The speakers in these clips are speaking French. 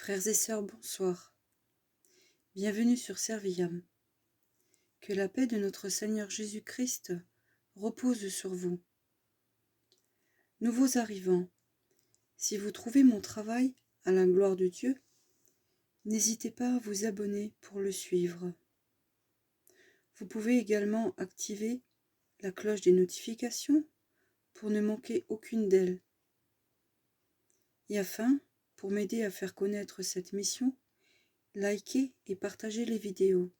Frères et sœurs, bonsoir. Bienvenue sur Serviam. Que la paix de notre Seigneur Jésus-Christ repose sur vous. Nouveaux arrivants, si vous trouvez mon travail à la gloire de Dieu, n'hésitez pas à vous abonner pour le suivre. Vous pouvez également activer la cloche des notifications pour ne manquer aucune d'elles. Et afin, pour m'aider à faire connaître cette mission, likez et partagez les vidéos.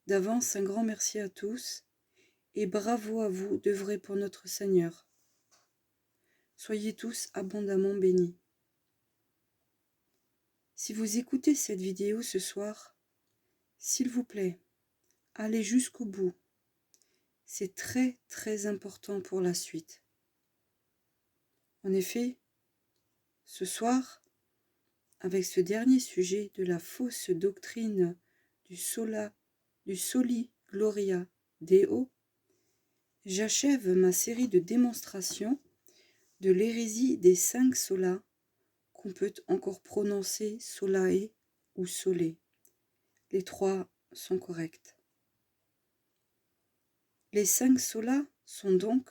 D'avance, un grand merci à tous et bravo à vous d'œuvrer pour notre Seigneur. Soyez tous abondamment bénis. Si vous écoutez cette vidéo ce soir, s'il vous plaît, allez jusqu'au bout. C'est très important pour la suite. En effet, ce soir, avec ce dernier sujet de la fausse doctrine du Soli Gloria Deo, j'achève ma série de démonstrations de l'hérésie des 5 solas qu'on peut encore prononcer solae ou solé. Les 3 sont corrects. Les 5 solas sont donc,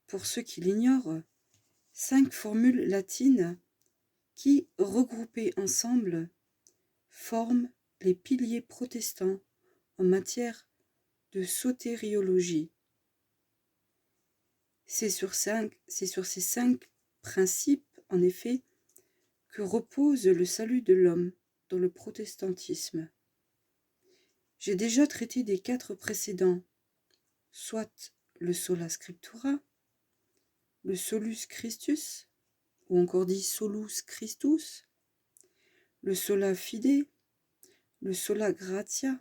pour ceux qui l'ignorent, 5 formules latines qui, regroupées ensemble, forment les piliers protestants en matière de sotériologie. C'est sur ces 5 principes, en effet, que repose le salut de l'homme dans le protestantisme. J'ai déjà traité des 4 précédents, soit le sola scriptura, le solus Christus, ou encore dit solus Christus, le sola fide, le sola gratia,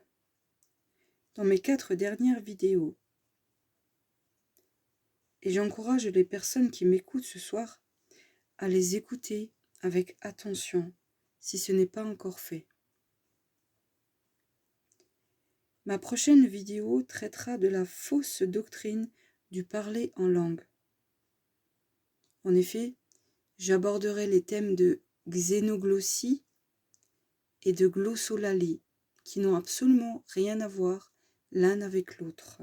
dans mes 4 dernières vidéos. Et j'encourage les personnes qui m'écoutent ce soir à les écouter avec attention, si ce n'est pas encore fait. Ma prochaine vidéo traitera de la fausse doctrine du parler en langue. En effet, j'aborderai les thèmes de xénoglossie et de glossolalie, qui n'ont absolument rien à voir l'un avec l'autre.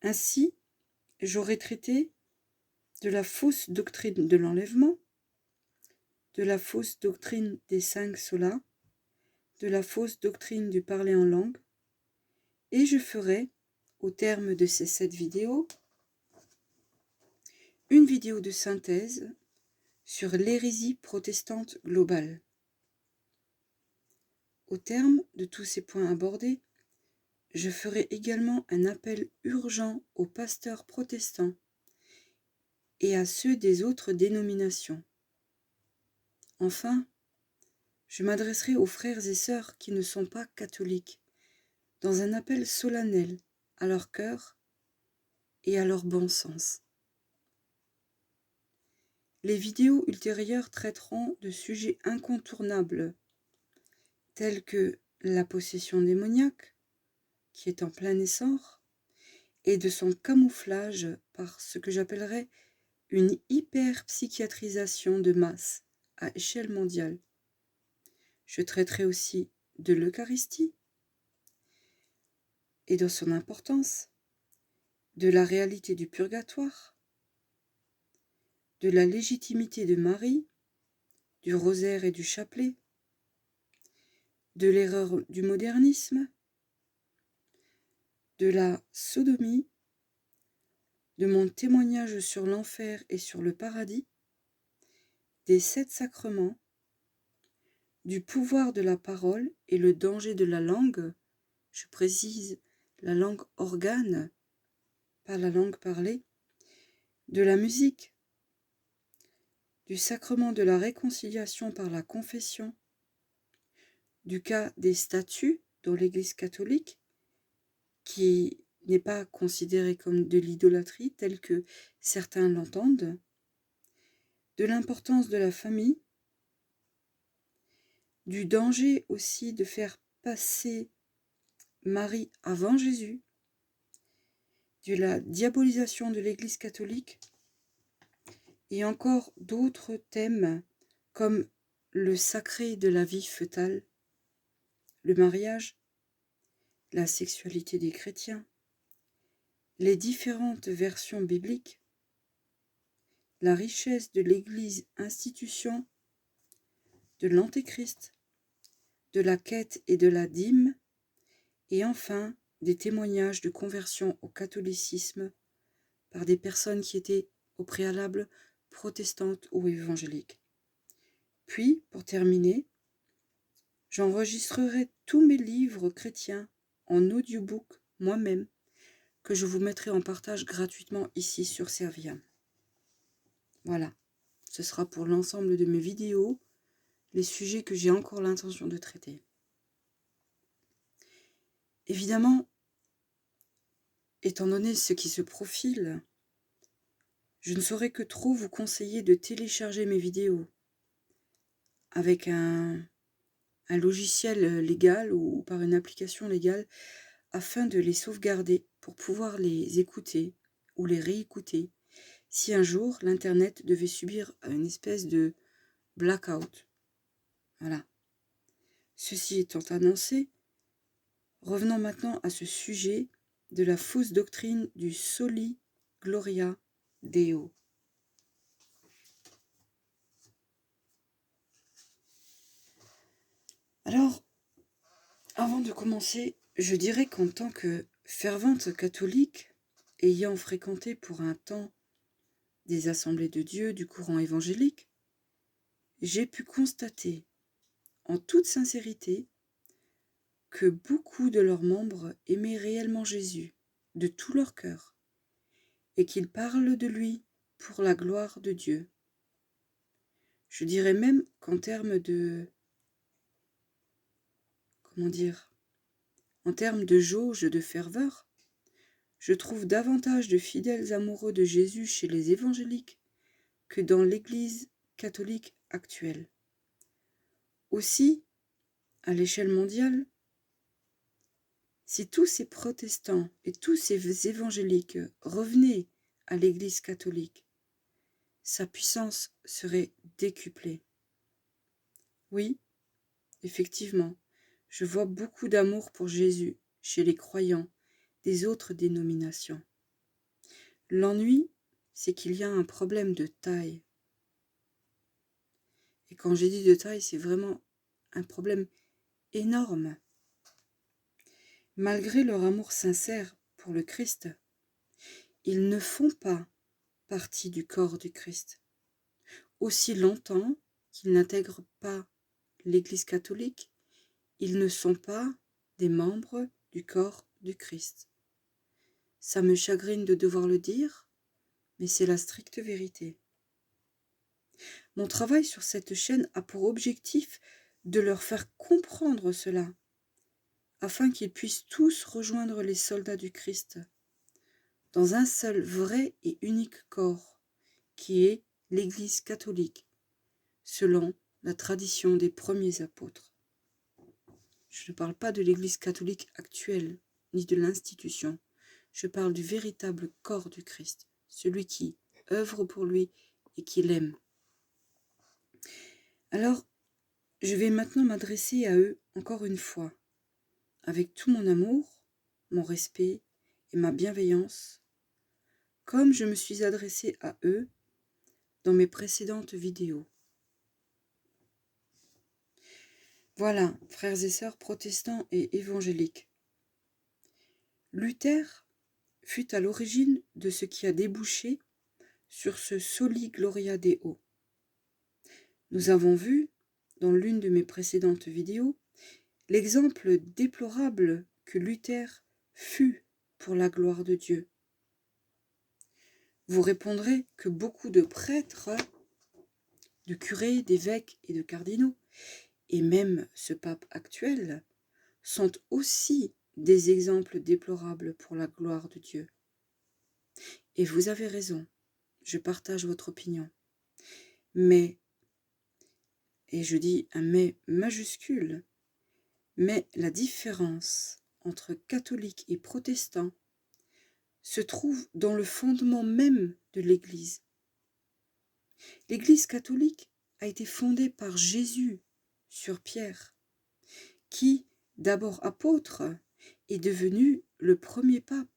Ainsi, j'aurai traité de la fausse doctrine de l'enlèvement, de la fausse doctrine des 5 solas, de la fausse doctrine du parler en langue, et je ferai, au terme de ces 7 vidéos, une vidéo de synthèse sur l'hérésie protestante globale. Au terme de tous ces points abordés, je ferai également un appel urgent aux pasteurs protestants et à ceux des autres dénominations. Enfin, je m'adresserai aux frères et sœurs qui ne sont pas catholiques, dans un appel solennel à leur cœur et à leur bon sens. Les vidéos ultérieures traiteront de sujets incontournables, tels que la possession démoniaque, qui est en plein essor, et de son camouflage par ce que j'appellerais une hyperpsychiatrisation de masse à échelle mondiale. Je traiterai aussi de l'Eucharistie et de son importance, de la réalité du purgatoire, de la légitimité de Marie, du rosaire et du chapelet, de l'erreur du modernisme, de la sodomie, de mon témoignage sur l'enfer et sur le paradis, des 7 sacrements, du pouvoir de la parole et le danger de la langue, je précise la langue organe, pas la langue parlée, de la musique, du sacrement de la réconciliation par la confession, du cas des statues dans l'Église catholique, qui n'est pas considérée comme de l'idolâtrie telle que certains l'entendent, de l'importance de la famille, du danger aussi de faire passer Marie avant Jésus, de la diabolisation de l'Église catholique et encore d'autres thèmes comme le sacré de la vie fœtale, le mariage, la sexualité des chrétiens, les différentes versions bibliques, la richesse de l'Église institution, de l'Antéchrist, de la quête et de la dîme, et enfin des témoignages de conversion au catholicisme par des personnes qui étaient au préalable protestantes ou évangéliques. Puis, pour terminer, j'enregistrerai tous mes livres chrétiens en audiobook moi-même, que je vous mettrai en partage gratuitement ici sur Serviam. Voilà, ce sera pour l'ensemble de mes vidéos, les sujets que j'ai encore l'intention de traiter. Évidemment, étant donné ce qui se profile, je ne saurais que trop vous conseiller de télécharger mes vidéos avec un logiciel légal ou par une application légale afin de les sauvegarder pour pouvoir les écouter ou les réécouter si un jour l'Internet devait subir une espèce de blackout. Voilà. Ceci étant annoncé, revenons maintenant à ce sujet de la fausse doctrine du Soli Gloria Deo. Alors, avant de commencer, je dirais qu'en tant que fervente catholique, ayant fréquenté pour un temps des assemblées de Dieu du courant évangélique, j'ai pu constater, en toute sincérité, que beaucoup de leurs membres aimaient réellement Jésus, de tout leur cœur, et qu'ils parlent de lui pour la gloire de Dieu. Je dirais même qu'en termes de... en termes de jauge de ferveur, je trouve davantage de fidèles amoureux de Jésus chez les évangéliques que dans l'Église catholique actuelle. Aussi, à l'échelle mondiale, si tous ces protestants et tous ces évangéliques revenaient à l'Église catholique, sa puissance serait décuplée. Oui, effectivement, je vois beaucoup d'amour pour Jésus chez les croyants des autres dénominations. L'ennui, c'est qu'il y a un problème de taille. Et quand j'ai dit de taille, c'est vraiment un problème énorme. Malgré leur amour sincère pour le Christ, ils ne font pas partie du corps du Christ. Aussi longtemps qu'ils n'intègrent pas l'Église catholique, ils ne sont pas des membres du corps du Christ. Ça me chagrine de devoir le dire, mais c'est la stricte vérité. Mon travail sur cette chaîne a pour objectif de leur faire comprendre cela, afin qu'ils puissent tous rejoindre les soldats du Christ, dans un seul vrai et unique corps, qui est l'Église catholique, selon la tradition des premiers apôtres. Je ne parle pas de l'Église catholique actuelle, ni de l'institution. Je parle du véritable corps du Christ, celui qui œuvre pour lui et qui l'aime. Alors, je vais maintenant m'adresser à eux encore une fois, avec tout mon amour, mon respect et ma bienveillance, comme je me suis adressée à eux dans mes précédentes vidéos. Voilà, frères et sœurs protestants et évangéliques. Luther fut à l'origine de ce qui a débouché sur ce Soli Gloria Deo. Nous avons vu, dans l'une de mes précédentes vidéos, l'exemple déplorable que Luther fut pour la gloire de Dieu. Vous répondrez que beaucoup de prêtres, de curés, d'évêques et de cardinaux, et même ce pape actuel, sont aussi des exemples déplorables pour la gloire de Dieu. Et vous avez raison, je partage votre opinion. Mais, et je dis un mais majuscule, mais la différence entre catholiques et protestants se trouve dans le fondement même de l'Église. L'Église catholique a été fondée par Jésus sur Pierre, qui, d'abord apôtre, est devenu le premier pape,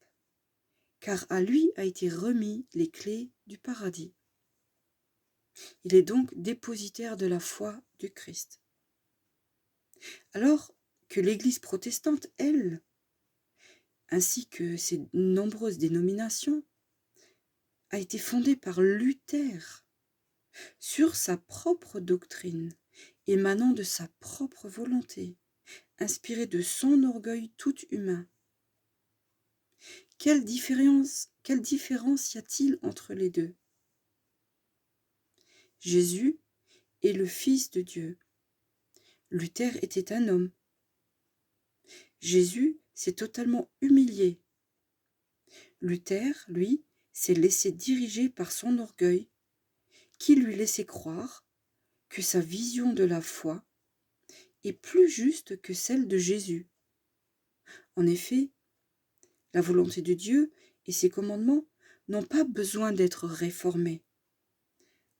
car à lui a été remis les clés du paradis. Il est donc dépositaire de la foi du Christ. Alors que l'Église protestante, elle, ainsi que ses nombreuses dénominations, a été fondée par Luther sur sa propre doctrine, émanant de sa propre volonté, inspirée de son orgueil tout humain. Quelle différence y a-t-il entre les deux? Jésus est le Fils de Dieu. Luther était un homme. Jésus s'est totalement humilié. Luther, lui, s'est laissé diriger par son orgueil, qui lui laissait croire que sa vision de la foi est plus juste que celle de Jésus. En effet, la volonté de Dieu et ses commandements n'ont pas besoin d'être réformés.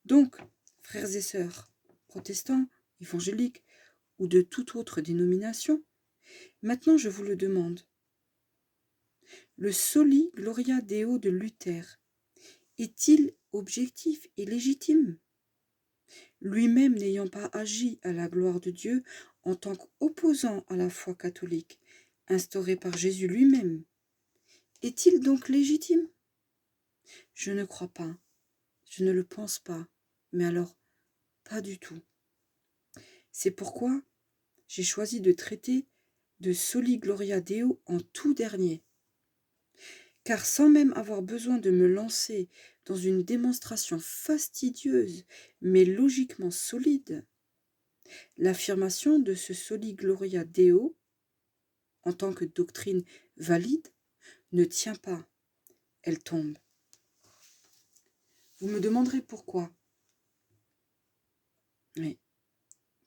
Donc, frères et sœurs, protestants, évangéliques ou de toute autre dénomination, maintenant je vous le demande. Le Soli Gloria Deo de Luther est-il objectif et légitime? Lui-même n'ayant pas agi à la gloire de Dieu en tant qu'opposant à la foi catholique, instaurée par Jésus lui-même, est-il donc légitime? Je ne crois pas, je ne le pense pas, mais alors, pas du tout. C'est pourquoi j'ai choisi de traiter de Soli Gloria Deo en tout dernier. Car sans même avoir besoin de me lancer dans une démonstration fastidieuse, mais logiquement solide, l'affirmation de ce Soli Gloria Deo, en tant que doctrine valide, ne tient pas, elle tombe. Vous me demanderez pourquoi. Oui,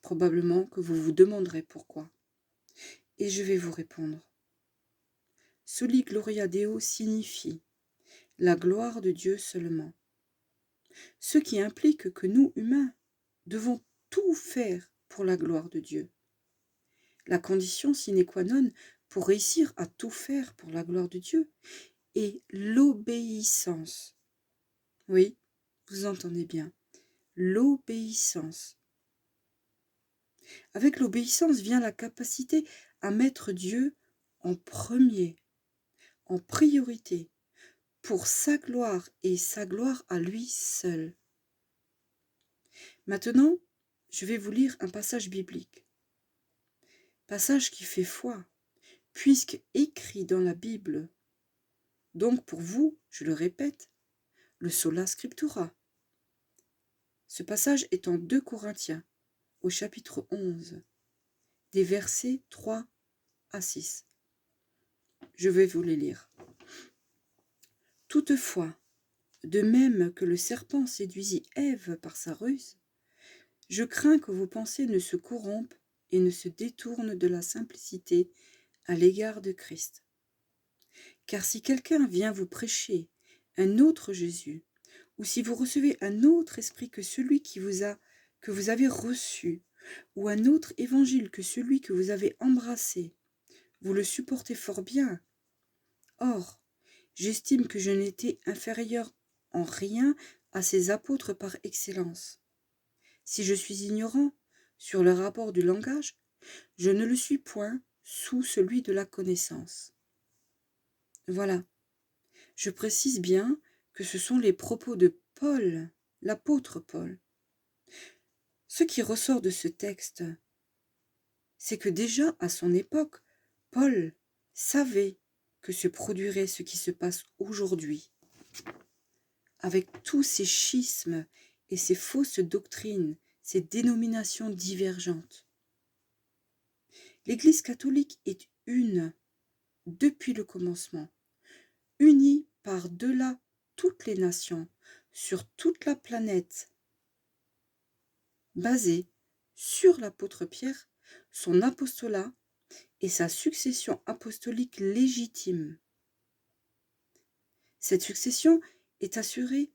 probablement que vous vous demanderez pourquoi. Et je vais vous répondre. Soli Gloria Deo signifie la gloire de Dieu seulement. Ce qui implique que nous, humains, devons tout faire pour la gloire de Dieu. La condition sine qua non pour réussir à tout faire pour la gloire de Dieu est l'obéissance. Oui, vous entendez bien, l'obéissance. Avec l'obéissance vient la capacité à mettre Dieu en premier, en priorité, pour sa gloire et sa gloire à lui seul. Maintenant, je vais vous lire un passage biblique. Passage qui fait foi, puisque écrit dans la Bible. Donc pour vous, je le répète, le sola scriptura. Ce passage est en 2 Corinthiens, au chapitre 11, des versets 3 à 6. Je vais vous les lire. Toutefois, de même que le serpent séduisit Ève par sa ruse, je crains que vos pensées ne se corrompent et ne se détournent de la simplicité à l'égard de Christ. Car si quelqu'un vient vous prêcher un autre Jésus, ou si vous recevez un autre esprit que celui que vous avez reçu, ou un autre évangile que celui que vous avez embrassé, vous le supportez fort bien. Or, j'estime que je n'étais inférieur en rien à ces apôtres par excellence. Si je suis ignorant sur le rapport du langage, je ne le suis point sous celui de la connaissance. Voilà, je précise bien que ce sont les propos de Paul, l'apôtre Paul. Ce qui ressort de ce texte, c'est que déjà à son époque, Paul savait que se produirait ce qui se passe aujourd'hui, avec tous ces schismes et ces fausses doctrines, ces dénominations divergentes. L'Église catholique est une depuis le commencement, unie par-delà toutes les nations, sur toute la planète, basée sur l'apôtre Pierre, son apostolat et sa succession apostolique légitime. Cette succession est assurée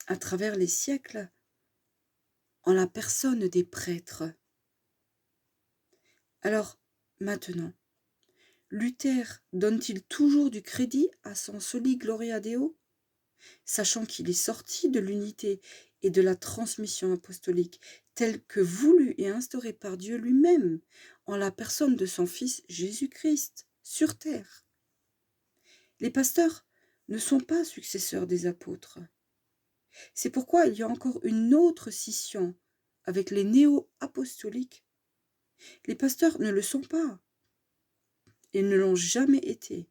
à travers les siècles en la personne des prêtres. Alors, maintenant, Luther donne-t-il toujours du crédit à son Soli Gloria Deo, sachant qu'il est sorti de l'unité et de la transmission apostolique telle que voulue et instaurée par Dieu lui-même en la personne de son Fils Jésus-Christ sur terre? Les pasteurs ne sont pas successeurs des apôtres. C'est pourquoi il y a encore une autre scission avec les néo-apostoliques. Les pasteurs ne le sont pas et ne l'ont jamais été.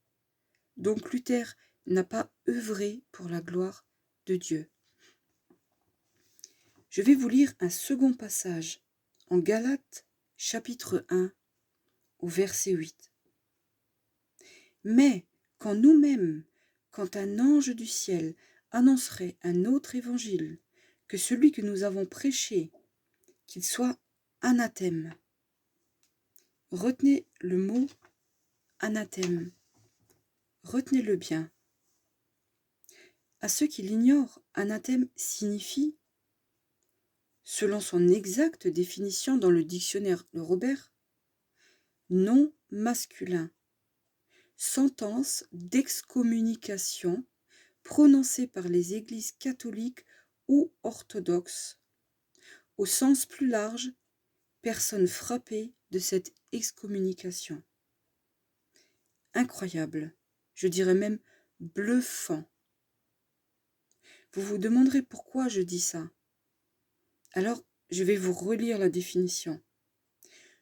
Donc Luther n'a pas œuvré pour la gloire de Dieu. Je vais vous lire un second passage en Galates chapitre 1 au verset 8. Mais quand nous-mêmes, quand un ange du ciel annoncerait un autre évangile que celui que nous avons prêché, qu'il soit anathème. Retenez le mot anathème. Retenez-le bien. À ceux qui l'ignorent, anathème signifie, selon son exacte définition dans le dictionnaire de Robert, nom masculin, sentence d'excommunication prononcée par les églises catholiques ou orthodoxes. Au sens plus large, personne frappée de cette excommunication. Incroyable, je dirais même bluffant. Vous vous demanderez pourquoi je dis ça. Alors, je vais vous relire la définition.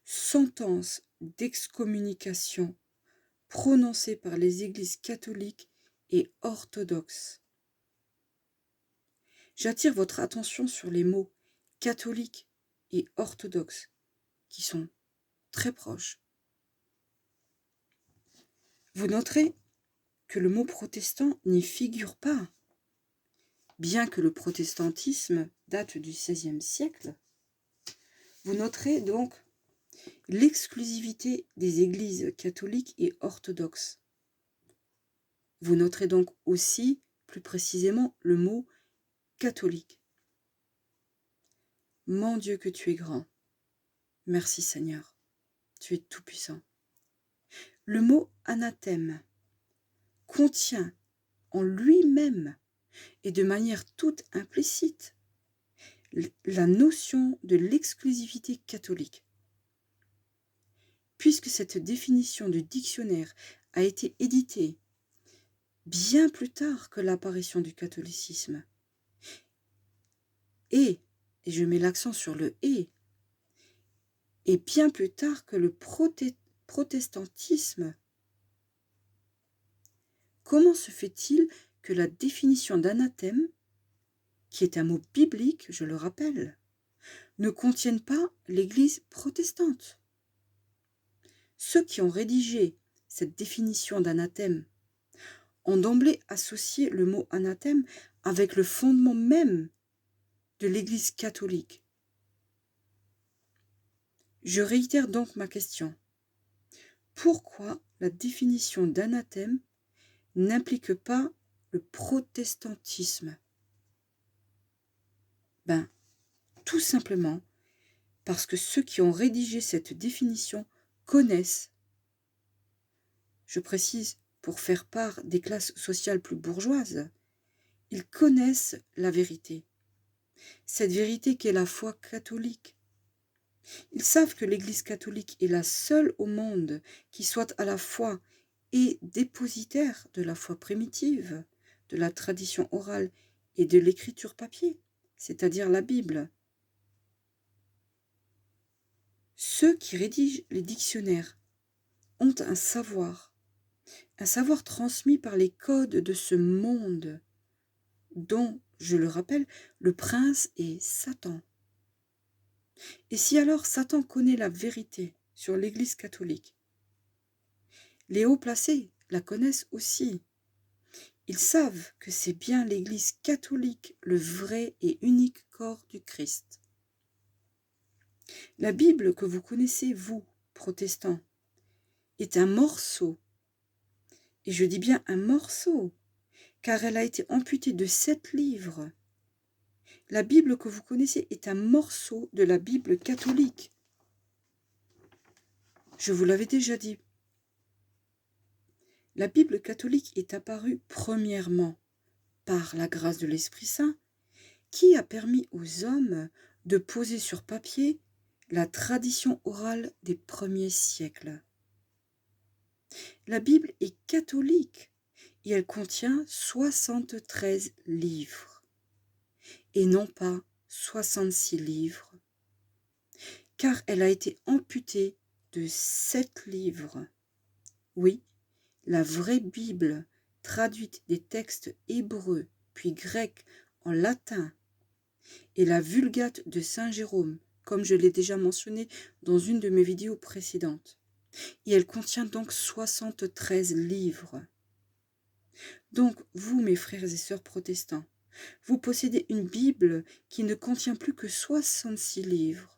Sentence d'excommunication prononcée par les églises catholiques et orthodoxes. J'attire votre attention sur les mots catholique et orthodoxe, qui sont très proches. Vous noterez que le mot protestant n'y figure pas. Bien que le protestantisme date du XVIe siècle, vous noterez donc l'exclusivité des églises catholiques et orthodoxes. Vous noterez donc aussi, plus précisément, le mot catholique. Mon Dieu que tu es grand. Merci Seigneur, tu es tout-puissant. Le mot anathème contient en lui-même et de manière toute implicite la notion de l'exclusivité catholique. Puisque cette définition du dictionnaire a été éditée bien plus tard que l'apparition du catholicisme, et je mets l'accent sur le et bien plus tard que le protestantisme, comment se fait-il que la définition d'anathème, qui est un mot biblique, je le rappelle, ne contienne pas l'Église protestante? Ceux qui ont rédigé cette définition d'anathème ont d'emblée associé le mot anathème avec le fondement même de l'Église catholique. Je réitère donc ma question. Pourquoi la définition d'anathème n'implique pas le protestantisme? Tout simplement parce que ceux qui ont rédigé cette définition connaissent, je précise pour faire part des classes sociales plus bourgeoises, ils connaissent la vérité. Cette vérité qu'est la foi catholique. Ils savent que l'Église catholique est la seule au monde qui soit à la fois et dépositaire de la foi primitive, de la tradition orale et de l'écriture papier, c'est-à-dire la Bible. Ceux qui rédigent les dictionnaires ont un savoir transmis par les codes de ce monde, dont, je le rappelle, le prince est Satan. Et si alors Satan connaît la vérité sur l'Église catholique, les hauts placés la connaissent aussi. Ils savent que c'est bien l'Église catholique le vrai et unique corps du Christ. La Bible que vous connaissez, vous, protestants, est un morceau, et je dis bien un morceau, car elle a été amputée de 7 livres. La Bible que vous connaissez est un morceau de la Bible catholique. Je vous l'avais déjà dit. La Bible catholique est apparue premièrement par la grâce de l'Esprit Saint, qui a permis aux hommes de poser sur papier la tradition orale des premiers siècles. La Bible est catholique et elle contient 73 livres et non pas 66 livres, car elle a été amputée de 7 livres. Oui, la vraie Bible, traduite des textes hébreux puis grecs en latin, et la Vulgate de Saint Jérôme, comme je l'ai déjà mentionné dans une de mes vidéos précédentes. Et elle contient donc 73 livres. Donc, vous, mes frères et sœurs protestants, vous possédez une Bible qui ne contient plus que 66 livres,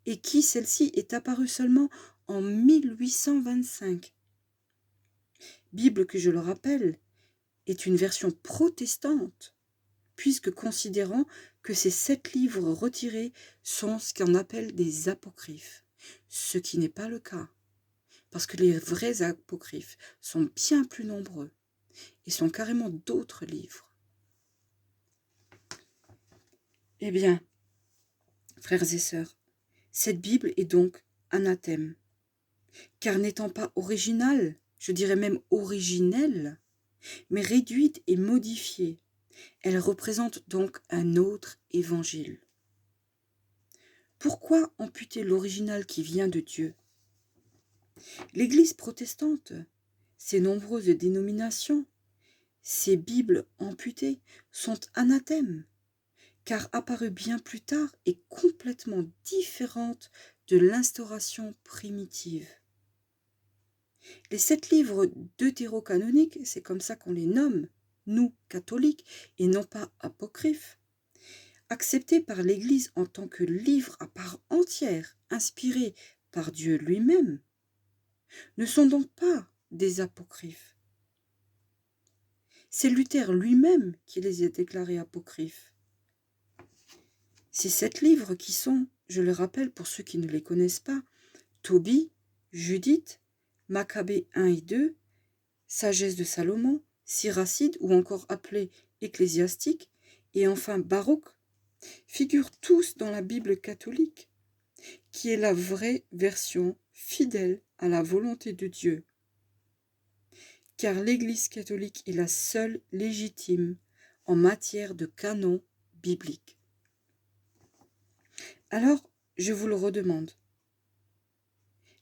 et qui, celle-ci, est apparue seulement en 1825. Bible que, je le rappelle, est une version protestante, puisque considérant que ces 7 livres retirés sont ce qu'on appelle des apocryphes, ce qui n'est pas le cas, parce que les vrais apocryphes sont bien plus nombreux et sont carrément d'autres livres. Eh bien, frères et sœurs, cette Bible est donc anathème, car n'étant pas originale, je dirais même originelle, mais réduite et modifiée, elle représente donc un autre évangile. Pourquoi amputer l'original qui vient de Dieu? L'Église protestante, ses nombreuses dénominations, ces Bibles amputées sont anathèmes, car apparues bien plus tard et complètement différentes de l'instauration primitive. Les 7 livres deutérocanoniques, c'est comme ça qu'on les nomme, nous, catholiques, et non pas apocryphes, acceptés par l'Église en tant que livres à part entière, inspirés par Dieu lui-même, ne sont donc pas des apocryphes. C'est Luther lui-même qui les a déclarés apocryphes. Ces 7 livres qui sont, je le rappelle pour ceux qui ne les connaissent pas, Tobie, Judith, Maccabée 1 et 2, Sagesse de Salomon, Siracide ou encore appelé Ecclésiastique, et enfin Baruch, figurent tous dans la Bible catholique, qui est la vraie version fidèle à la volonté de Dieu. Car l'Église catholique est la seule légitime en matière de canon biblique. Alors, je vous le redemande.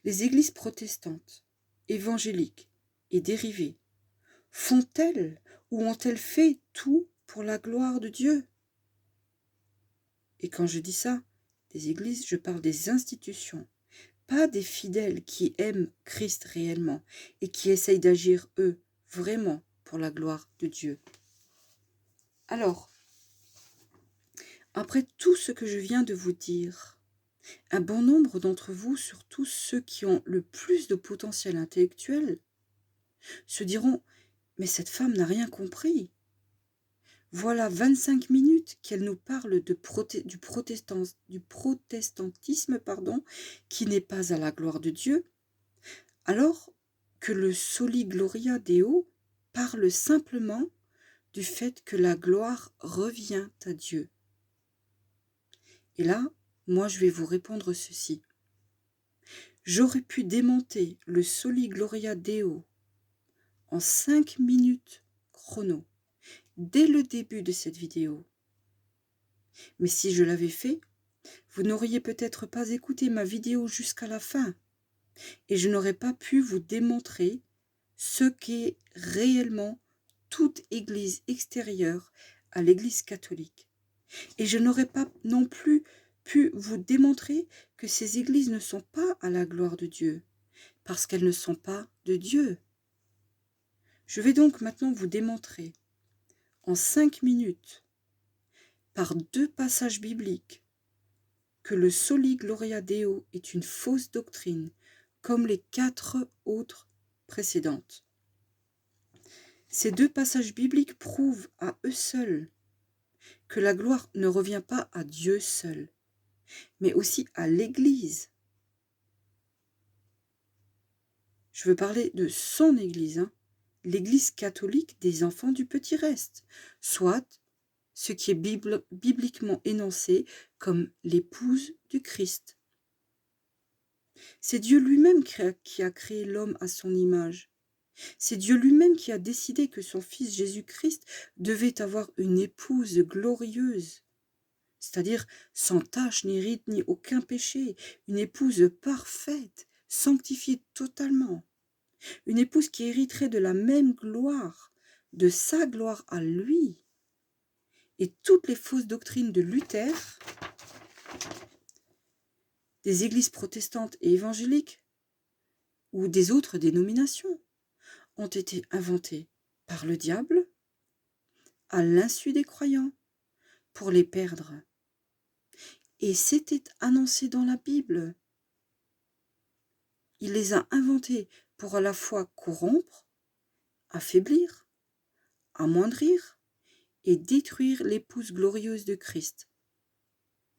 Les églises protestantes, évangéliques et dérivées font-elles ou ont-elles fait tout pour la gloire de Dieu? Et quand je dis ça, des églises, je parle des institutions, pas des fidèles qui aiment Christ réellement et qui essayent d'agir, eux, vraiment pour la gloire de Dieu. Alors, après tout ce que je viens de vous dire, un bon nombre d'entre vous, surtout ceux qui ont le plus de potentiel intellectuel, se diront « Mais cette femme n'a rien compris. Voilà 25 minutes qu'elle nous parle du protestantisme, qui n'est pas à la gloire de Dieu, alors que le Soli Gloria Deo parle simplement du fait que la gloire revient à Dieu. » Et là, moi je vais vous répondre ceci. J'aurais pu démonter le Soli Gloria Deo en 5 minutes chrono, dès le début de cette vidéo. Mais si je l'avais fait, vous n'auriez peut-être pas écouté ma vidéo jusqu'à la fin, et je n'aurais pas pu vous démontrer ce qu'est réellement toute église extérieure à l'église catholique. Et je n'aurais pas non plus pu vous démontrer que ces églises ne sont pas à la gloire de Dieu, parce qu'elles ne sont pas de Dieu. Je vais donc maintenant vous démontrer, en 5 minutes, par 2 passages bibliques, que le Soli Gloria Deo est une fausse doctrine, comme les 4 autres précédentes. Ces 2 passages bibliques prouvent à eux seuls que la gloire ne revient pas à Dieu seul, mais aussi à l'Église. Je veux parler de son Église, l'Église catholique des enfants du petit reste, soit ce qui est bibliquement énoncé comme l'épouse du Christ. C'est Dieu lui-même qui a créé l'homme à son image. C'est Dieu lui-même qui a décidé que son Fils Jésus-Christ devait avoir une épouse glorieuse, c'est-à-dire sans tache, ni ride, ni aucun péché, une épouse parfaite, sanctifiée totalement, une épouse qui hériterait de la même gloire, de sa gloire à lui. Et toutes les fausses doctrines de Luther, des églises protestantes et évangéliques, ou des autres dénominations, ont été inventées par le diable, à l'insu des croyants, pour les perdre. Et c'était annoncé dans la Bible. Il les a inventées pour à la fois corrompre, affaiblir, amoindrir et détruire l'épouse glorieuse de Christ.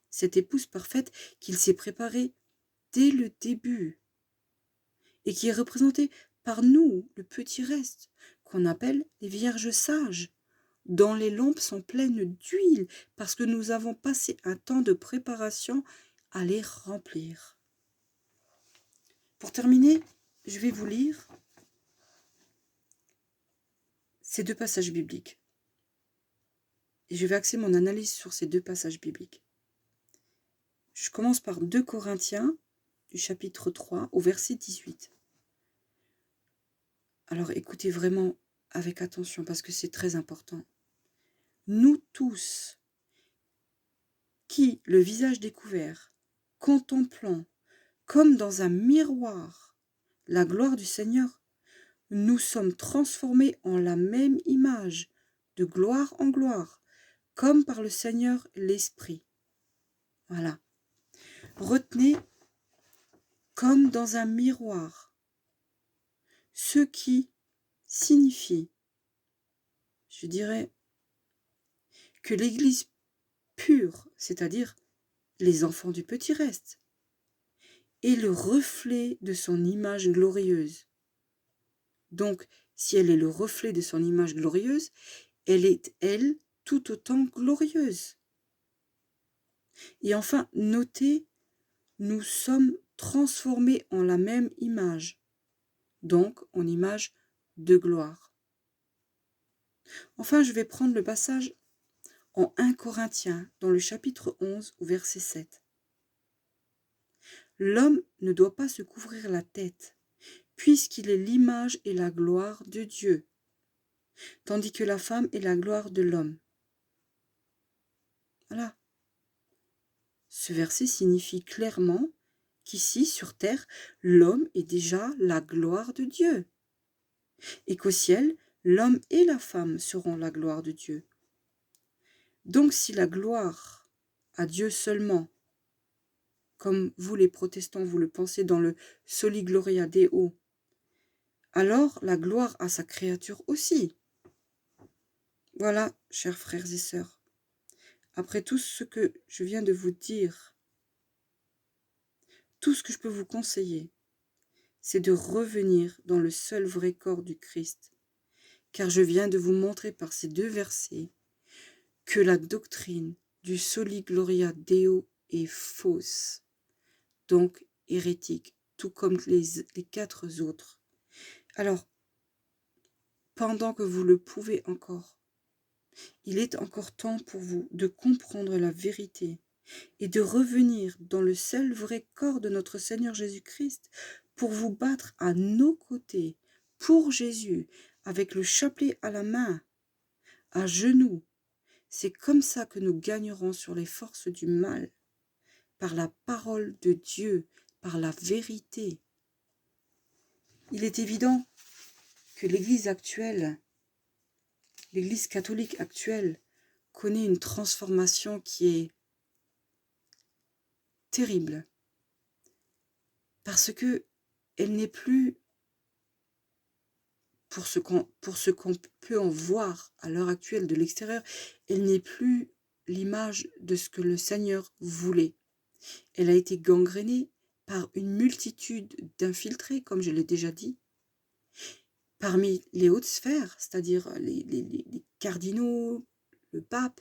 Cette épouse parfaite qu'il s'est préparée dès le début et qui est représentée par nous, le petit reste, qu'on appelle les vierges sages, dont les lampes sont pleines d'huile parce que nous avons passé un temps de préparation à les remplir. Pour terminer, je vais vous lire ces deux passages bibliques. Et je vais axer mon analyse sur ces deux passages bibliques. Je commence par 2 Corinthiens, du chapitre 3, au verset 18. Alors écoutez vraiment avec attention parce que c'est très important. Nous tous, qui, le visage découvert, contemplant, comme dans un miroir, la gloire du Seigneur, nous sommes transformés en la même image, de gloire en gloire, comme par le Seigneur l'Esprit. Voilà. Retenez comme dans un miroir, ce qui signifie, je dirais, que l'Église pure, c'est-à-dire les enfants du petit reste, est le reflet de son image glorieuse. Donc, si elle est le reflet de son image glorieuse, elle est, elle, tout autant glorieuse. Et enfin, notez, nous sommes transformés en la même image, donc en image de gloire. Enfin, je vais prendre le passage en 1 Corinthiens, dans le chapitre 11, au verset 7. L'homme ne doit pas se couvrir la tête, puisqu'il est l'image et la gloire de Dieu, tandis que la femme est la gloire de l'homme. Voilà. Ce verset signifie clairement qu'ici, sur terre, l'homme est déjà la gloire de Dieu, et qu'au ciel, l'homme et la femme seront la gloire de Dieu. Donc si la gloire à Dieu seulement, comme vous les protestants, vous le pensez dans le Soli Gloria Deo, alors la gloire à sa créature aussi. Voilà, chers frères et sœurs, après tout ce que je viens de vous dire, tout ce que je peux vous conseiller, c'est de revenir dans le seul vrai corps du Christ, car je viens de vous montrer par ces deux versets que la doctrine du Soli Gloria Deo est fausse, donc hérétique, tout comme les 4 autres. Alors, pendant que vous le pouvez encore, il est encore temps pour vous de comprendre la vérité et de revenir dans le seul vrai corps de notre Seigneur Jésus-Christ pour vous battre à nos côtés, pour Jésus, avec le chapelet à la main, à genoux. C'est comme ça que nous gagnerons sur les forces du mal, par la parole de Dieu, par la vérité. Il est évident que l'Église actuelle, l'Église catholique actuelle, connaît une transformation qui est terrible, parce que elle n'est plus, pour ce qu'on peut en voir à l'heure actuelle de l'extérieur, elle n'est plus l'image de ce que le Seigneur voulait. Elle a été gangrénée par une multitude d'infiltrés, comme je l'ai déjà dit, parmi les hautes sphères, c'est-à-dire les cardinaux, le pape.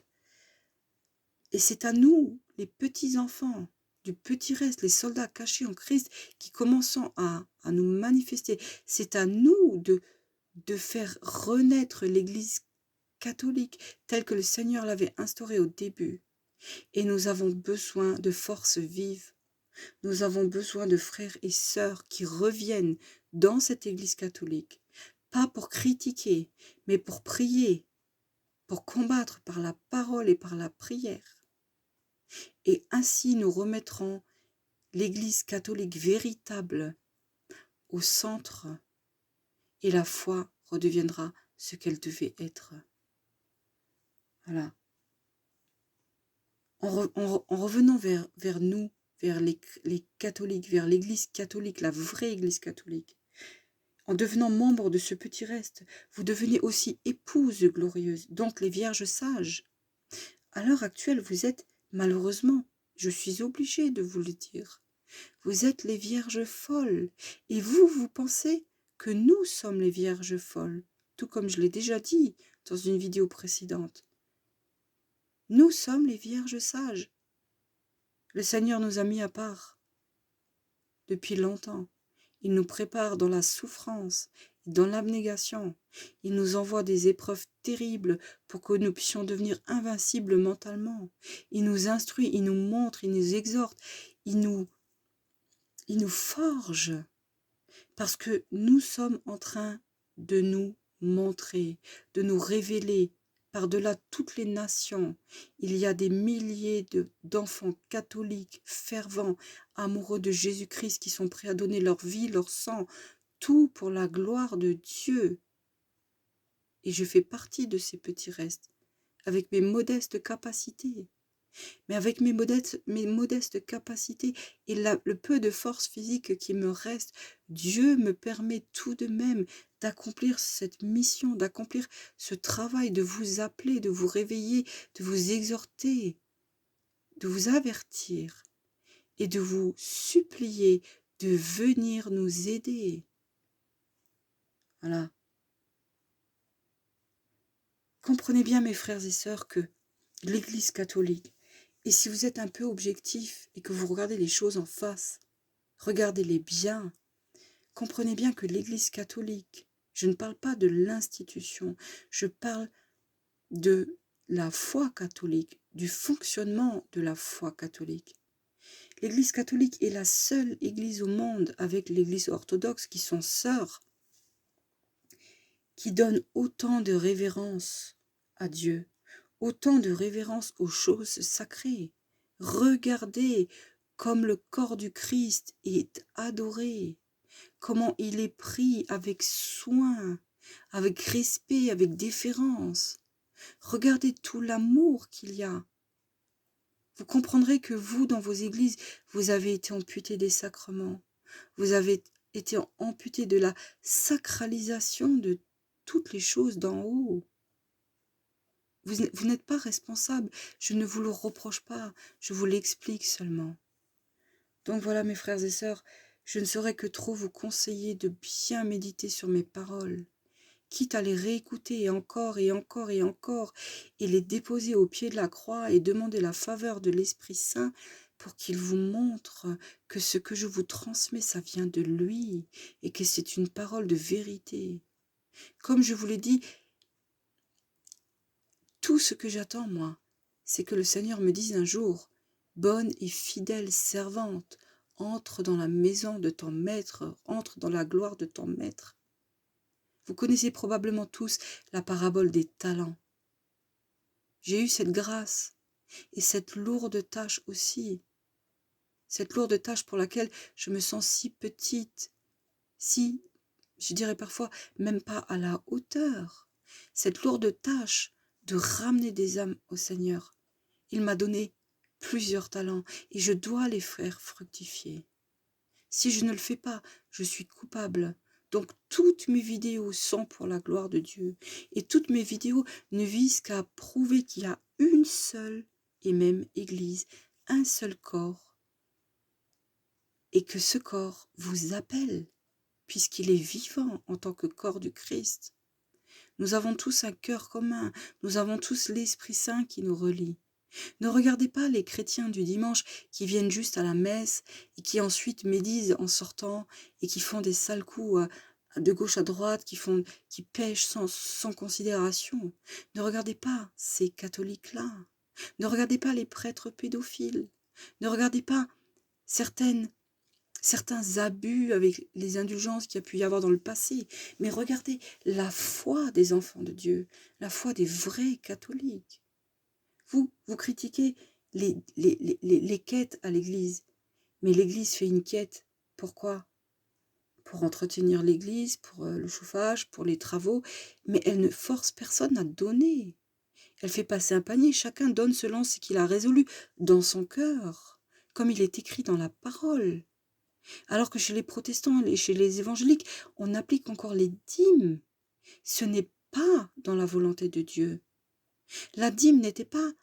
Et c'est à nous, les petits-enfants, du petit reste, les soldats cachés en Christ, qui commençons à nous manifester. C'est à nous de faire renaître l'Église catholique telle que le Seigneur l'avait instaurée au début. Et nous avons besoin de forces vives. Nous avons besoin de frères et sœurs qui reviennent dans cette Église catholique, pas pour critiquer, mais pour prier, pour combattre par la parole et par la prière. Et ainsi nous remettrons l'Église catholique véritable au centre et la foi redeviendra ce qu'elle devait être. Voilà. En revenant vers nous, vers les catholiques, vers l'Église catholique, la vraie Église catholique, en devenant membre de ce petit reste, vous devenez aussi épouse glorieuse, donc les vierges sages. À l'heure actuelle, vous êtes, malheureusement, je suis obligée de vous le dire, vous êtes les vierges folles, et vous pensez que nous sommes les vierges folles, tout comme je l'ai déjà dit dans une vidéo précédente. Nous sommes les vierges sages. Le Seigneur nous a mis à part depuis longtemps. Il nous prépare dans la souffrance, dans l'abnégation. Il nous envoie des épreuves terribles pour que nous puissions devenir invincibles mentalement. Il nous instruit, il nous montre, il nous exhorte, il nous forge. Parce que nous sommes en train de nous montrer, de nous révéler par-delà toutes les nations. Il y a des milliers d'enfants catholiques, fervents, amoureux de Jésus-Christ qui sont prêts à donner leur vie, leur sang, tout pour la gloire de Dieu. Et je fais partie de ces petits restes, avec mes modestes capacités. Mais avec mes modestes capacités et le peu de force physique qui me reste, Dieu me permet tout de même d'accomplir cette mission, d'accomplir ce travail, de vous appeler, de vous réveiller, de vous exhorter, de vous avertir et de vous supplier de venir nous aider. Voilà. Comprenez bien, mes frères et sœurs, que l'Église catholique, et si vous êtes un peu objectif et que vous regardez les choses en face, regardez-les bien. Comprenez bien que l'Église catholique, je ne parle pas de l'institution, je parle de la foi catholique, du fonctionnement de la foi catholique. L'Église catholique est la seule Église au monde, avec l'Église orthodoxe qui sont sœurs, qui donne autant de révérence à Dieu, autant de révérence aux choses sacrées. Regardez comme le corps du Christ est adoré, comment il est pris avec soin, avec respect, avec déférence. Regardez tout l'amour qu'il y a. Vous comprendrez que vous, dans vos églises, vous avez été amputés des sacrements. Vous avez été amputés de la sacralisation de toutes les choses d'en haut. Vous n'êtes pas responsable, je ne vous le reproche pas, je vous l'explique seulement. Donc voilà mes frères et sœurs, je ne saurais que trop vous conseiller de bien méditer sur mes paroles, quitte à les réécouter et encore et encore et encore, et les déposer au pied de la croix et demander la faveur de l'Esprit Saint pour qu'il vous montre que ce que je vous transmets, ça vient de lui, et que c'est une parole de vérité. Comme je vous l'ai dit, tout ce que j'attends, moi, c'est que le Seigneur me dise un jour, « Bonne et fidèle servante, entre dans la maison de ton maître, entre dans la gloire de ton maître. » Vous connaissez probablement tous la parabole des talents. J'ai eu cette grâce et cette lourde tâche aussi. Cette lourde tâche pour laquelle je me sens si petite, si, je dirais parfois, même pas à la hauteur. Cette lourde tâche de ramener des âmes au Seigneur. Il m'a donné plusieurs talents et je dois les faire fructifier. Si je ne le fais pas, je suis coupable. Donc toutes mes vidéos sont pour la gloire de Dieu. Et toutes mes vidéos ne visent qu'à prouver qu'il y a une seule et même Église, un seul corps, et que ce corps vous appelle, puisqu'il est vivant en tant que corps du Christ. Nous avons tous un cœur commun, nous avons tous l'Esprit Saint qui nous relie. Ne regardez pas les chrétiens du dimanche qui viennent juste à la messe et qui ensuite médisent en sortant et qui font des sales coups de gauche à droite, qui pêchent sans considération. Ne regardez pas ces catholiques-là. Ne regardez pas les prêtres pédophiles. Ne regardez pas certains abus avec les indulgences qu'il y a pu y avoir dans le passé. Mais regardez la foi des enfants de Dieu, la foi des vrais catholiques. Vous critiquez les quêtes à l'Église. Mais l'Église fait une quête. Pourquoi? Pour entretenir l'Église, pour le chauffage, pour les travaux. Mais elle ne force personne à donner. Elle fait passer un panier. Chacun donne selon ce qu'il a résolu dans son cœur, comme il est écrit dans la parole. Alors que chez les protestants et chez les évangéliques, on applique encore les dîmes. Ce n'est pas dans la volonté de Dieu. La dîme n'était pas,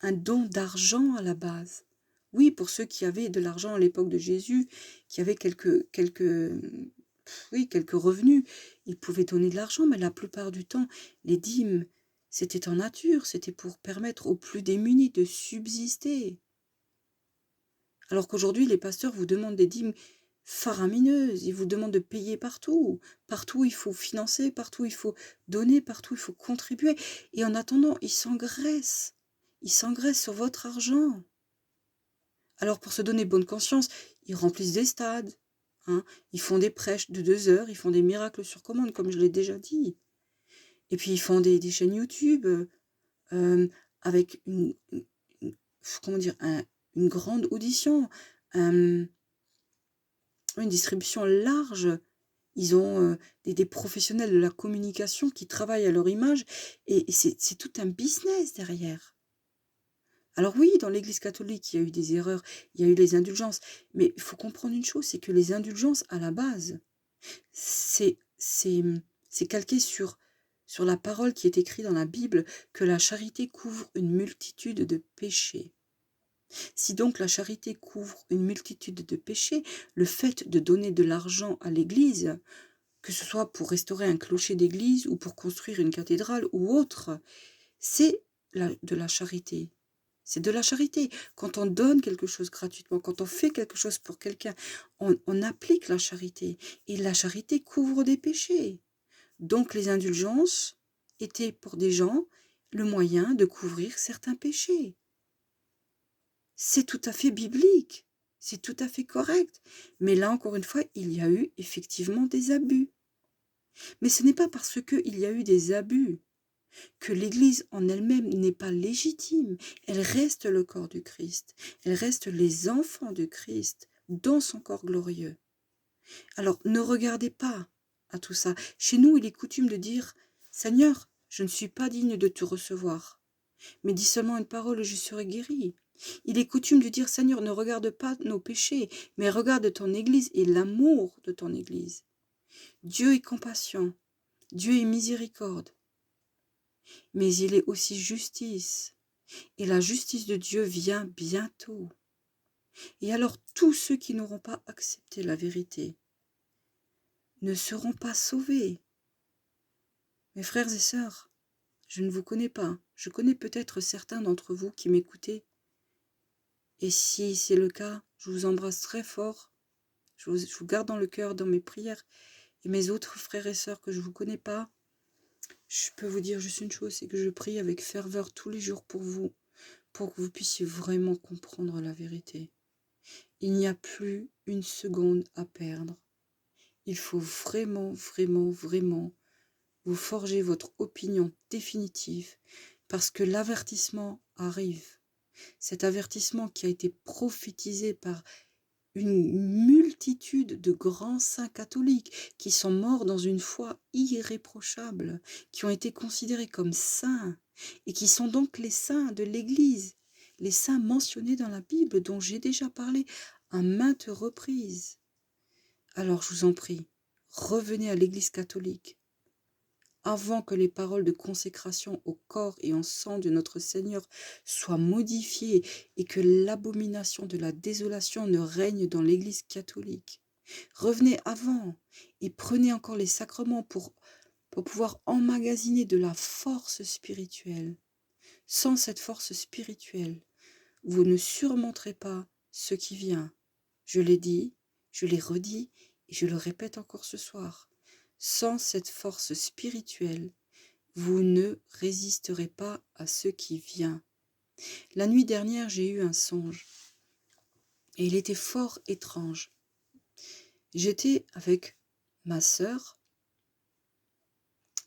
un don d'argent à la base. Oui, pour ceux qui avaient de l'argent à l'époque de Jésus, qui avaient quelques revenus, ils pouvaient donner de l'argent, mais la plupart du temps, les dîmes, c'était en nature, c'était pour permettre aux plus démunis de subsister. Alors qu'aujourd'hui, les pasteurs vous demandent des dîmes faramineuses, ils vous demandent de payer partout. Partout, il faut financer, partout, il faut donner, partout, il faut contribuer. Et en attendant, ils s'engraissent. Ils s'engraissent sur votre argent. Alors pour se donner bonne conscience, ils remplissent des stades. Ils font des prêches de 2 heures, ils font des miracles sur commande, comme je l'ai déjà dit. Et puis ils font des chaînes YouTube avec une grande audition, une distribution large. Ils ont des professionnels de la communication qui travaillent à leur image et c'est tout un business derrière. Alors oui, dans l'Église catholique, il y a eu des erreurs, il y a eu les indulgences, mais il faut comprendre une chose, c'est que les indulgences, à la base, c'est calqué sur la parole qui est écrite dans la Bible, que la charité couvre une multitude de péchés. Si donc la charité couvre une multitude de péchés, le fait de donner de l'argent à l'Église, que ce soit pour restaurer un clocher d'église ou pour construire une cathédrale ou autre, c'est de la charité. C'est de la charité. Quand on donne quelque chose gratuitement, quand on fait quelque chose pour quelqu'un, on applique la charité. Et la charité couvre des péchés. Donc les indulgences étaient pour des gens le moyen de couvrir certains péchés. C'est tout à fait biblique. C'est tout à fait correct. Mais là, encore une fois, il y a eu effectivement des abus. Mais ce n'est pas parce qu'il y a eu des abus que l'Église en elle-même n'est pas légitime. Elle reste le corps du Christ. Elle reste les enfants du Christ dans son corps glorieux. Alors, ne regardez pas à tout ça. Chez nous, il est coutume de dire « Seigneur, je ne suis pas digne de te recevoir. Mais dis seulement une parole et je serai guéri. » Il est coutume de dire « Seigneur, ne regarde pas nos péchés, mais regarde ton Église et l'amour de ton Église. » Dieu est compassion, Dieu est miséricorde, mais il est aussi justice. Et la justice de Dieu vient bientôt. Et alors tous ceux qui n'auront pas accepté la vérité ne seront pas sauvés. Mes frères et sœurs, je ne vous connais pas. Je connais peut-être certains d'entre vous qui m'écoutez. Et si c'est le cas, je vous embrasse très fort. Je vous garde dans le cœur, dans mes prières. Et mes autres frères et sœurs que je ne vous connais pas, je peux vous dire juste une chose, c'est que je prie avec ferveur tous les jours pour que vous puissiez vraiment comprendre la vérité. Il n'y a plus une seconde à perdre. Il faut vraiment, vraiment, vraiment vous forger votre opinion définitive parce que l'avertissement arrive. Cet avertissement qui a été prophétisé par une multitude de grands saints catholiques qui sont morts dans une foi irréprochable, qui ont été considérés comme saints et qui sont donc les saints de l'Église, les saints mentionnés dans la Bible dont j'ai déjà parlé à maintes reprises. Alors je vous en prie, revenez à l'Église catholique, avant que les paroles de consécration au corps et en sang de notre Seigneur soient modifiées et que l'abomination de la désolation ne règne dans l'Église catholique. Revenez avant et prenez encore les sacrements pour pouvoir emmagasiner de la force spirituelle. Sans cette force spirituelle, vous ne surmonterez pas ce qui vient. Je l'ai dit, je l'ai redit et je le répète encore ce soir. Sans cette force spirituelle, vous ne résisterez pas à ce qui vient. La nuit dernière, j'ai eu un songe et il était fort étrange. J'étais avec ma sœur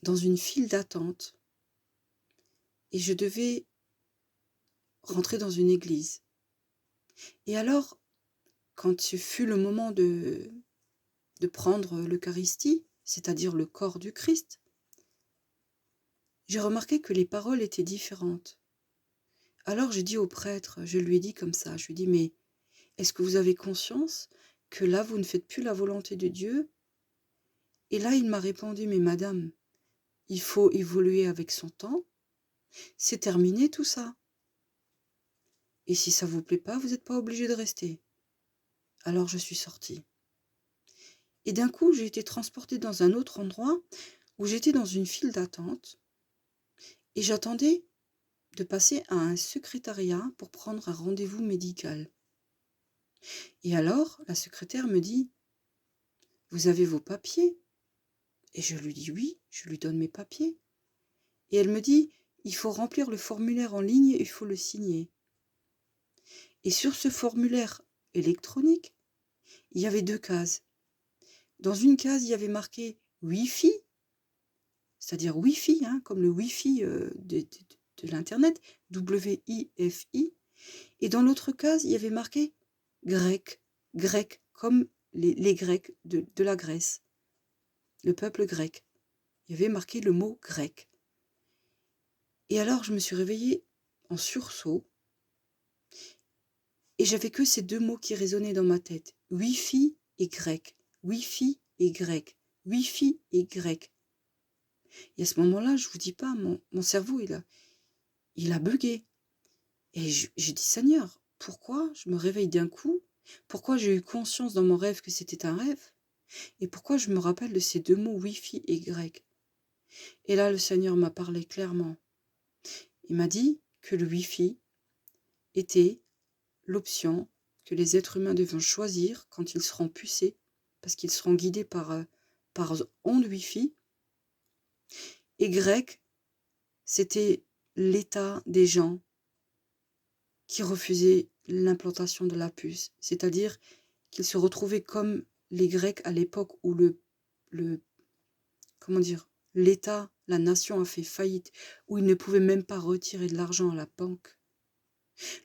dans une file d'attente et je devais rentrer dans une église. Et alors, quand ce fut le moment de prendre l'Eucharistie, c'est-à-dire le corps du Christ, j'ai remarqué que les paroles étaient différentes. Alors j'ai dit au prêtre, je lui ai dit comme ça, je lui ai dit, mais est-ce que vous avez conscience que là, vous ne faites plus la volonté de Dieu? Et là, il m'a répondu, mais madame, il faut évoluer avec son temps, c'est terminé tout ça. Et si ça vous plaît pas, vous n'êtes pas obligé de rester. Alors je suis sortie. Et d'un coup, j'ai été transportée dans un autre endroit où j'étais dans une file d'attente et j'attendais de passer à un secrétariat pour prendre un rendez-vous médical. Et alors, la secrétaire me dit, « Vous avez vos papiers ?» Et je lui dis « Oui, je lui donne mes papiers. » Et elle me dit, « Il faut remplir le formulaire en ligne et il faut le signer. » Et sur ce formulaire électronique, il y avait 2 cases. Dans une case, il y avait marqué « Wi-Fi », c'est-à-dire Wi-Fi, hein, comme le Wi-Fi de l'Internet, W-I-F-I. Et dans l'autre case, il y avait marqué « Grec », grec, comme les Grecs de la Grèce, le peuple grec. Il y avait marqué le mot « grec ». Et alors, je me suis réveillée en sursaut, et j'avais que ces 2 mots qui résonnaient dans ma tête, Wi-Fi et grec, Wi-Fi et grec, Wi-Fi et grec. Et à ce moment-là, je vous dis pas, mon cerveau, il a bugué. Et j'ai dit, Seigneur, pourquoi je me réveille d'un coup? Pourquoi j'ai eu conscience dans mon rêve que c'était un rêve? Et pourquoi je me rappelle de ces 2 mots Wi-Fi et grec? Et là, le Seigneur m'a parlé clairement. Il m'a dit que le Wi-Fi était l'option que les êtres humains devront choisir quand ils seront pucés, parce qu'ils seront guidés par onde Wi-Fi. Et grec, c'était l'état des gens qui refusaient l'implantation de la puce, c'est-à-dire qu'ils se retrouvaient comme les Grecs à l'époque où comment dire, l'État, la nation a fait faillite, où ils ne pouvaient même pas retirer de l'argent à la banque.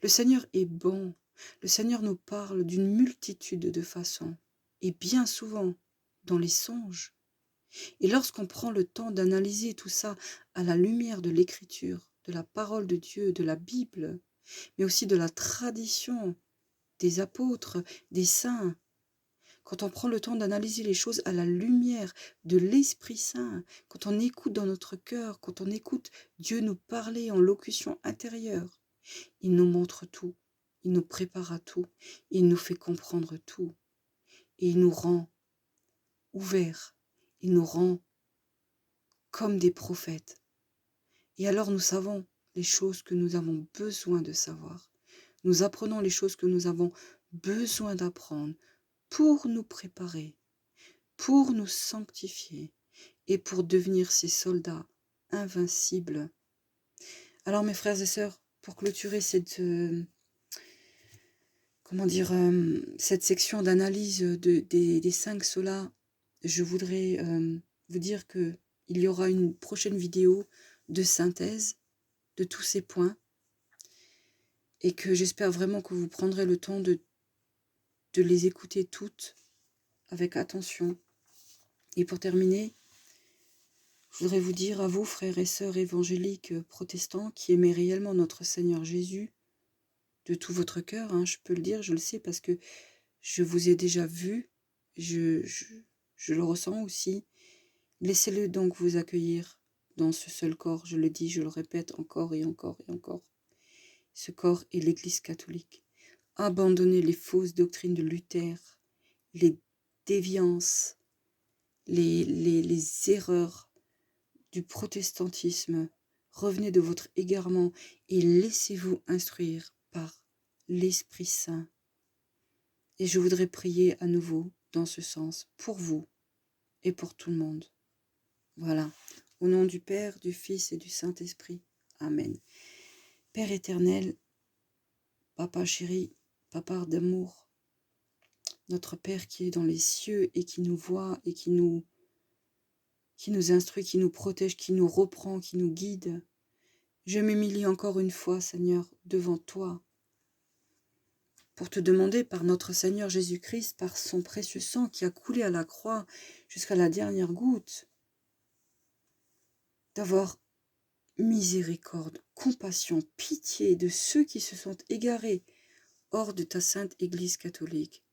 Le Seigneur est bon. Le Seigneur nous parle d'une multitude de façons, et bien souvent dans les songes. Et lorsqu'on prend le temps d'analyser tout ça à la lumière de l'Écriture, de la parole de Dieu, de la Bible, mais aussi de la tradition des apôtres, des saints, quand on prend le temps d'analyser les choses à la lumière de l'Esprit Saint, quand on écoute dans notre cœur, quand on écoute Dieu nous parler en locution intérieure, il nous montre tout, il nous prépare à tout, il nous fait comprendre tout, et il nous rend ouverts, il nous rend comme des prophètes. Et alors nous savons les choses que nous avons besoin de savoir. Nous apprenons les choses que nous avons besoin d'apprendre pour nous préparer, pour nous sanctifier et pour devenir ces soldats invincibles. Alors mes frères et sœurs, pour clôturer cette section d'analyse des 5 solas, je voudrais vous dire qu'il y aura une prochaine vidéo de synthèse de tous ces points et que j'espère vraiment que vous prendrez le temps de les écouter toutes avec attention. Et pour terminer, je voudrais vous dire à vous, frères et sœurs évangéliques protestants, qui aimez réellement notre Seigneur Jésus, de tout votre cœur, hein, je peux le dire, je le sais, parce que je vous ai déjà vu, je le ressens aussi. Laissez-le donc vous accueillir dans ce seul corps. Je le dis, je le répète encore et encore et encore. Ce corps est l'Église catholique. Abandonnez les fausses doctrines de Luther, les déviances, les erreurs du protestantisme. Revenez de votre égarement et laissez-vous instruire par l'Esprit Saint. Et je voudrais prier à nouveau dans ce sens, pour vous et pour tout le monde. Voilà. Au nom du Père, du Fils et du Saint-Esprit. Amen. Père éternel, Papa chéri, Papa d'amour, notre Père qui est dans les cieux et qui nous voit et qui nous instruit, qui nous protège, qui nous reprend, qui nous guide. Je m'humilie encore une fois, Seigneur, devant toi, pour te demander par notre Seigneur Jésus-Christ, par son précieux sang qui a coulé à la croix jusqu'à la dernière goutte, d'avoir miséricorde, compassion, pitié de ceux qui se sont égarés hors de ta sainte Église catholique,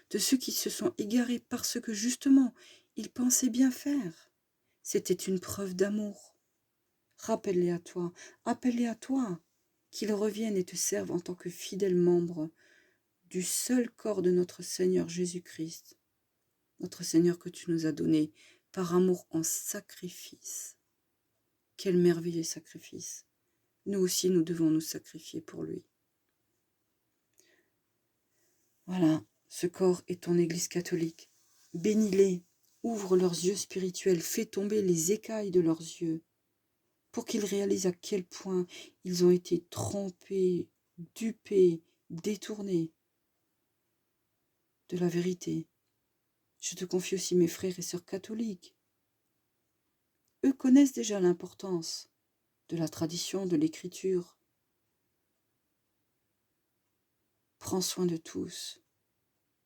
de ceux qui se sont égarés parce que justement, ils pensaient bien faire. C'était une preuve d'amour. Rappelle-les à toi, appelle-les à toi, qu'ils reviennent et te servent en tant que fidèles membres du seul corps de notre Seigneur Jésus-Christ, notre Seigneur que tu nous as donné par amour en sacrifice. Quel merveilleux sacrifice! Nous aussi, nous devons nous sacrifier pour lui. Voilà, ce corps est ton Église catholique. Bénis-les, ouvre leurs yeux spirituels, fais tomber les écailles de leurs yeux, pour qu'ils réalisent à quel point ils ont été trompés, dupés, détournés de la vérité. Je te confie aussi mes frères et sœurs catholiques. Eux connaissent déjà l'importance de la tradition, de l'écriture. Prends soin de tous.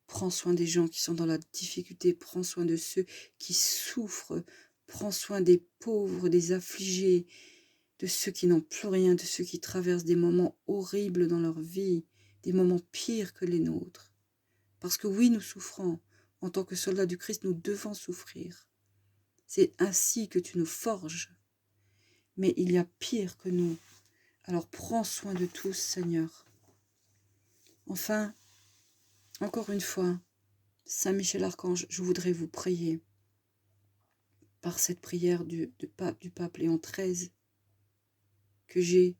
Prends soin des gens qui sont dans la difficulté. Prends soin de ceux qui souffrent. Prends soin des pauvres, des affligés, de ceux qui n'ont plus rien, de ceux qui traversent des moments horribles dans leur vie, des moments pires que les nôtres. Parce que oui, nous souffrons. En tant que soldats du Christ, nous devons souffrir. C'est ainsi que tu nous forges. Mais il y a pire que nous. Alors prends soin de tous, Seigneur. Enfin, encore une fois, Saint Michel Archange, je voudrais vous prier par cette prière du pape Léon XIII que j'ai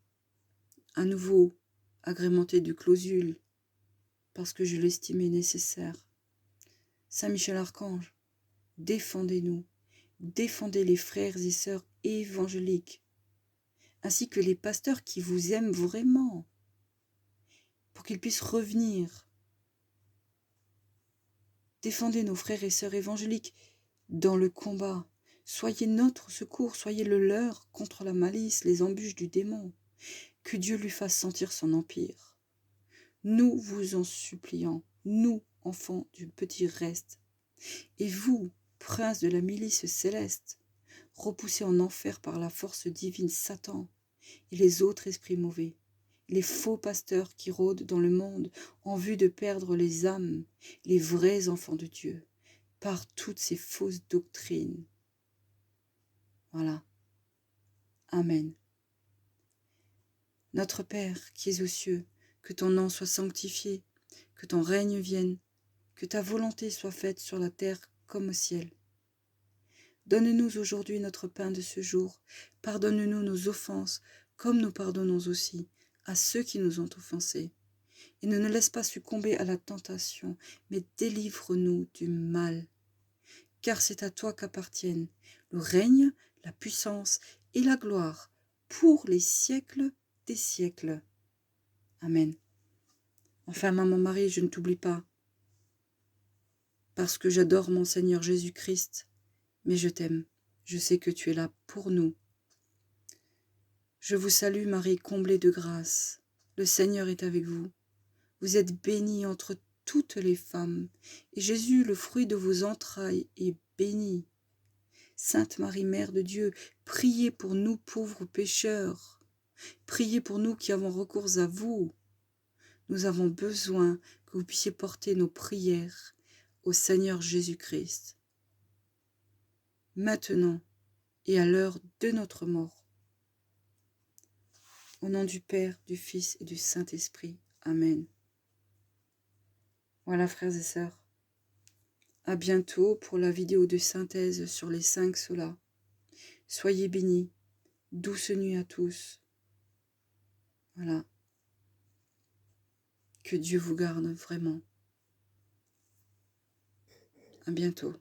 à nouveau agrémenté du clausule parce que je l'estimais nécessaire. Saint Michel Archange, défendez-nous, défendez les frères et sœurs évangéliques, ainsi que les pasteurs qui vous aiment vraiment, pour qu'ils puissent revenir. Défendez nos frères et sœurs évangéliques dans le combat. Soyez notre secours, soyez le leur contre la malice, les embûches du démon. Que Dieu lui fasse sentir son empire. Nous vous en supplions, nous, enfants du petit reste, et vous, princes de la milice céleste, repoussés en enfer par la force divine Satan et les autres esprits mauvais, les faux pasteurs qui rôdent dans le monde en vue de perdre les âmes, les vrais enfants de Dieu, par toutes ces fausses doctrines. Voilà. Amen. Notre Père qui es aux cieux, que ton nom soit sanctifié, que ton règne vienne, que ta volonté soit faite sur la terre comme au ciel. Donne-nous aujourd'hui notre pain de ce jour. Pardonne-nous nos offenses, comme nous pardonnons aussi à ceux qui nous ont offensés. Et ne nous laisse pas succomber à la tentation, mais délivre-nous du mal. Car c'est à toi qu'appartiennent le règne, la puissance et la gloire pour les siècles des siècles. Amen. Enfin, Maman Marie, je ne t'oublie pas, parce que j'adore mon Seigneur Jésus-Christ, mais je t'aime. Je sais que tu es là pour nous. Je vous salue, Marie, comblée de grâce. Le Seigneur est avec vous. Vous êtes bénie entre toutes les femmes, et Jésus, le fruit de vos entrailles, est béni. Sainte Marie, Mère de Dieu, priez pour nous pauvres pécheurs. Priez pour nous qui avons recours à vous. Nous avons besoin que vous puissiez porter nos prières au Seigneur Jésus-Christ. Maintenant et à l'heure de notre mort. Au nom du Père, du Fils et du Saint-Esprit. Amen. Voilà, frères et sœurs. À bientôt pour la vidéo de synthèse sur les 5 solas. Soyez bénis. Douce nuit à tous. Voilà. Que Dieu vous garde vraiment. À bientôt.